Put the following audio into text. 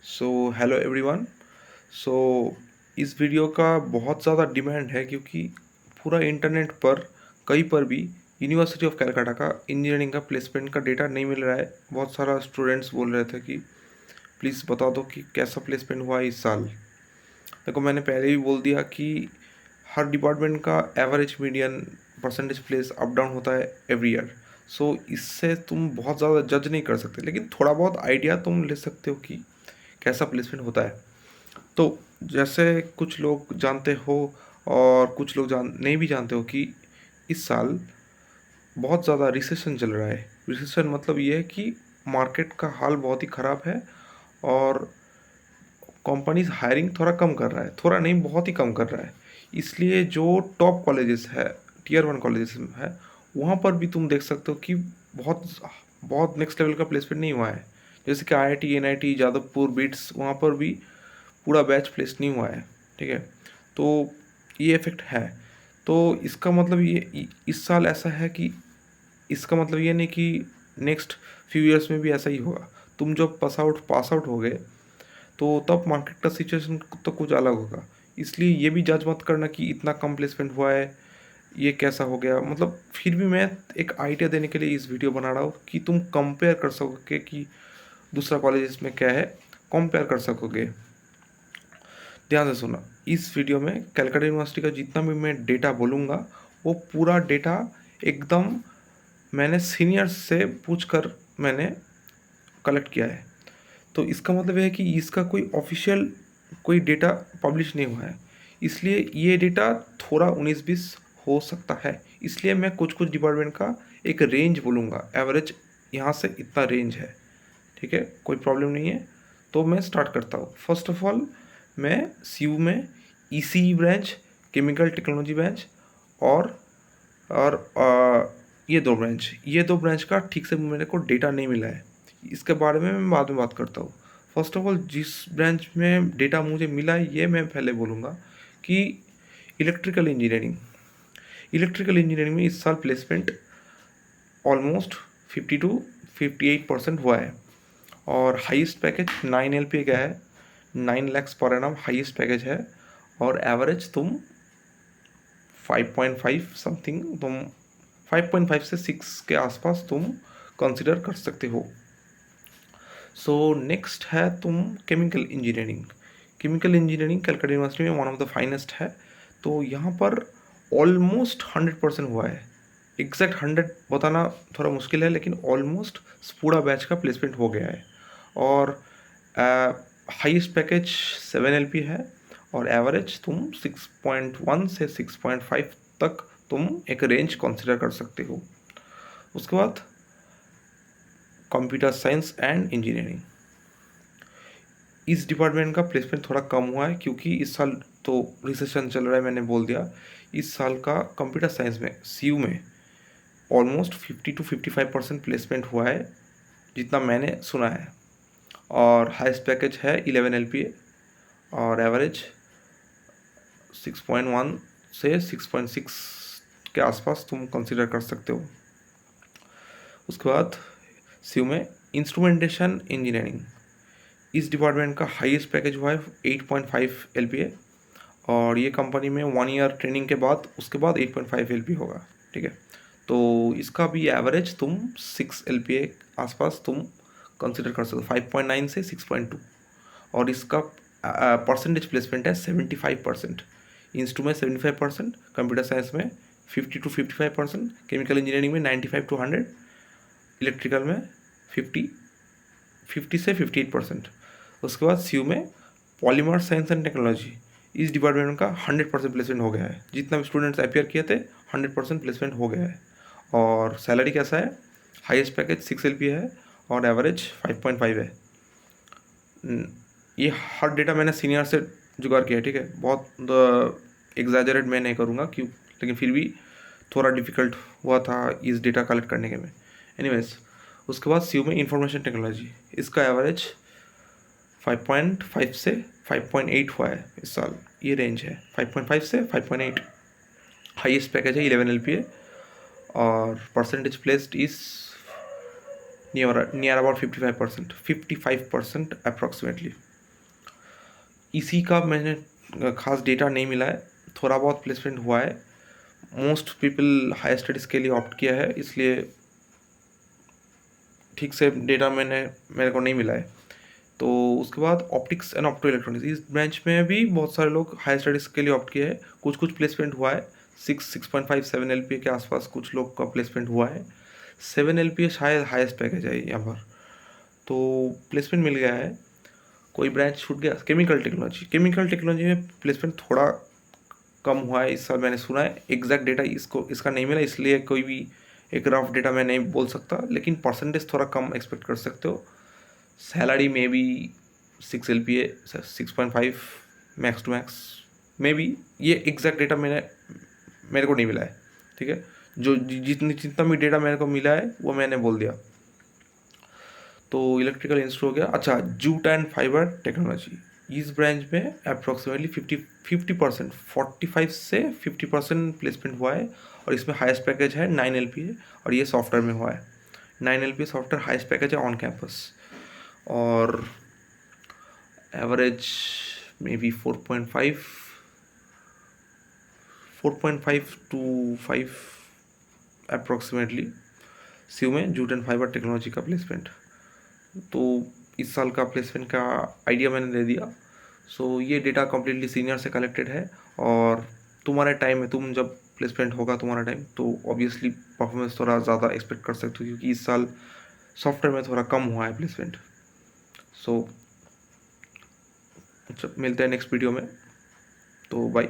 So hello everyone. सो इस video का बहुत ज़्यादा डिमांड है क्योंकि पूरा इंटरनेट पर कहीं पर भी यूनिवर्सिटी ऑफ कलकत्ता का इंजीनियरिंग का प्लेसमेंट का डेटा नहीं मिल रहा है। बहुत सारा स्टूडेंट्स बोल रहे थे कि प्लीज़ बता दो कि कैसा प्लेसमेंट हुआ है इस साल। देखो, मैंने पहले भी बोल दिया कि हर डिपार्टमेंट का average median percentage place up down होता है एवरी ईयर। सो इससे तुम बहुत ज़्यादा जज नहीं कर सकते, लेकिन थोड़ा बहुत आइडिया तुम ले सकते हो कि कैसा प्लेसमेंट होता है। तो जैसे कुछ लोग जानते हो और कुछ लोग नहीं भी जानते हो कि इस साल बहुत ज़्यादा रिसेशन चल रहा है। रिसेशन मतलब ये है कि मार्केट का हाल बहुत ही ख़राब है और कंपनीज हायरिंग थोड़ा कम कर रहा है, थोड़ा नहीं बहुत ही कम कर रहा है। इसलिए जो टॉप कॉलेजेस है, टियर वन कॉलेजेस है, वहाँ पर भी तुम देख सकते हो कि बहुत बहुत नेक्स्ट लेवल का प्लेसमेंट नहीं हुआ है। जैसे कि आईआईटी, एनआईटी, जादवपुर, बिट्स, वहाँ पर भी पूरा बैच प्लेस नहीं हुआ है। ठीक है, तो ये इफेक्ट है। तो इसका मतलब ये इस साल ऐसा है कि इसका मतलब ये नहीं कि नेक्स्ट फ्यू इयर्स में भी ऐसा ही होगा। तुम जब पास आउट हो गए तो तब मार्केट का सिचुएशन तो कुछ अलग होगा। इसलिए ये भी जज मत करना कि इतना कम प्लेसमेंट हुआ है, ये कैसा हो गया। मतलब फिर भी मैं एक आइडिया देने के लिए इस वीडियो बना रहा हूँ कि तुम कंपेयर कर सकोगे कि दूसरा कॉलेज इसमें क्या है, कंपेयर कर सकोगे। ध्यान से सुना, इस वीडियो में कैलकाटा यूनिवर्सिटी का जितना भी मैं डेटा बोलूँगा वो पूरा डेटा एकदम मैंने सीनियर्स से पूछकर मैंने कलेक्ट किया है। तो इसका मतलब यह है कि इसका कोई ऑफिशियल कोई डेटा पब्लिश नहीं हुआ है। इसलिए ये डेटा थोड़ा 19-20 हो सकता है। इसलिए मैं कुछ कुछ डिपार्टमेंट का एक रेंज बोलूँगा, एवरेज यहाँ से इतना रेंज है। ठीक है, कोई प्रॉब्लम नहीं है। तो मैं स्टार्ट करता हूँ। फर्स्ट ऑफ ऑल, मैं सीयू में ECE branch, chemical technology branch और ये दो ब्रांच का ठीक से मेरे को डेटा नहीं मिला है। इसके बारे में मैं बाद में बात करता हूँ। फर्स्ट ऑफ ऑल, जिस ब्रांच में डेटा मुझे मिला है ये मैं पहले बोलूँगा कि इलेक्ट्रिकल इंजीनियरिंग। इलेक्ट्रिकल इंजीनियरिंग में इस साल प्लेसमेंट ऑलमोस्ट 50 to 58% हुआ है और हाईएस्ट पैकेज 9 LPA का है। 9 lakhs per annum highest package है और एवरेज तुम 5.5 समथिंग, तुम 5.5 से 6 के आसपास तुम कंसिडर कर सकते हो। सो नेक्स्ट है तुम chemical engineering. Chemical engineering Calcutta university में वन ऑफ द फाइनेस्ट है। तो यहाँ पर ऑलमोस्ट 100% हुआ है। एग्जैक्ट 100 बताना थोड़ा मुश्किल है, लेकिन ऑलमोस्ट पूरा बैच का प्लेसमेंट हो गया है और हाईएस्ट पैकेज 7 LP है और एवरेज तुम 6.1 से 6.5 तक तुम एक रेंज कंसिडर कर सकते हो। उसके बाद कंप्यूटर साइंस एंड इंजीनियरिंग। इस डिपार्टमेंट का प्लेसमेंट थोड़ा कम हुआ है क्योंकि इस साल तो रिसेशन चल रहा है, मैंने बोल दिया। इस साल का कंप्यूटर साइंस में सीयू में ऑलमोस्ट 50 to 55% प्लेसमेंट हुआ है, जितना मैंने सुना है। और हाईएस्ट पैकेज है 11 LPA और एवरेज 6.1 से 6.6 के आसपास तुम कंसिडर कर सकते हो। उसके बाद सीयू में इंस्ट्रूमेंटेशन इंजीनियरिंग। इस डिपार्टमेंट का हाईएस्ट पैकेज हुआ है 8.5 LPA और ये कंपनी में 1 ईयर ट्रेनिंग के बाद उसके बाद 8.5 LP होगा। ठीक है, तो इसका भी एवरेज तुम 6 LPA आसपास तुम कंसिडर कर सकते हो, 5.9 से 6.2। और इसका परसेंटेज प्लेसमेंट है 75%। इंस्टू में 75%, कंप्यूटर साइंस में 50 to 55%, केमिकल इंजीनियरिंग में 95 to 100, इलेक्ट्रिकल में 50 से 58%। उसके बाद सीयू में पॉलीमर साइंस एंड टेक्नोलॉजी। इस डिपार्टमेंट का 100% प्लेसमेंट हो गया है। जितना भी स्टूडेंट्स अपियर किए थे 100% प्लेसमेंट हो गया है। और सैलरी कैसा है, हाईएस्ट पैकेज 6 LP है और एवरेज 5.5 है। ये हर डेटा मैंने सीनियर से जुगाड़ किया है। ठीक है, बहुत एग्जैजरेट मैं नहीं करूँगा क्यों, लेकिन फिर भी थोड़ा डिफिकल्ट हुआ था इस डेटा कलेक्ट करने के में। एनीवेज, उसके बाद सीयू में इंफॉर्मेशन टेक्नोलॉजी। इसका एवरेज 5.5 से 5.8 हुआ है इस साल। ये रेंज है 5.5 से 5.8। हाईएस्ट पैकेज है 11 LPA और percentage placed is near about 55% approximately. इसी का मैंने खास डेटा नहीं मिला है, थोड़ा बहुत प्लेसमेंट हुआ है। मोस्ट पीपल हायर स्टडीज़ के लिए ऑप्ट किया है, इसलिए ठीक से डेटा मेरे को नहीं मिला है। तो उसके बाद ऑप्टिक्स एंड ऑप्टो इलेक्ट्रॉनिक्स, इस ब्रांच में भी बहुत सारे लोग हायर स्टडीज़ के लिए ऑप्ट किए हैं। कुछ कुछ प्लेसमेंट हुआ है, 6.5 7 LPA के आसपास कुछ लोग का प्लेसमेंट हुआ है। 7 LPA शायद हाईएस्ट पैकेज है यहाँ पर, तो प्लेसमेंट मिल गया है। कोई ब्रांच छूट गया, केमिकल टेक्नोलॉजी में प्लेसमेंट थोड़ा कम हुआ है इस साल, मैंने सुना है। एग्जैक्ट डेटा इसका नहीं मिला, इसलिए कोई भी एक रफ डेटा मैं नहीं बोल सकता, लेकिन परसेंटेज थोड़ा कम एक्सपेक्ट कर सकते हो। सैलरी में भी 6 LPA 6.5 max to max maybe. ये एग्जैक्ट डेटा मेरे को नहीं मिला है, ठीक है। जो जितना भी डेटा मेरे को मिला है वो मैंने बोल दिया। तो इलेक्ट्रिकल इंस्ट्रू हो गया। अच्छा, जूट एंड फाइबर टेक्नोलॉजी, इस ब्रांच में अप्रोक्सीमेटली 50% 45 से 50% प्लेसमेंट हुआ है, और इसमें हाईएस्ट पैकेज है 9 LPA, और ये सॉफ्टवेयर में हुआ है। 9 LPA सॉफ्टवेयर हाईएस्ट पैकेज है ऑन कैंपस, और average may be 4.5 to 5 approximately सी में जूट एंड फाइबर टेक्नोलॉजी का प्लेसमेंट। तो इस साल का प्लेसमेंट का आइडिया मैंने दे दिया। सो ये डेटा कम्प्लीटली सीनियर से कलेक्टेड है, और तुम्हारे टाइम में, तुम जब प्लेसमेंट होगा तुम्हारा टाइम, तो ऑब्वियसली परफॉर्मेंस थोड़ा ज़्यादा एक्सपेक्ट कर सकते हो, क्योंकि इस साल सॉफ्टवेयर में थोड़ा कम हुआ है प्लेसमेंट। सो मिलते हैं नेक्स्ट वीडियो में, तो बाय।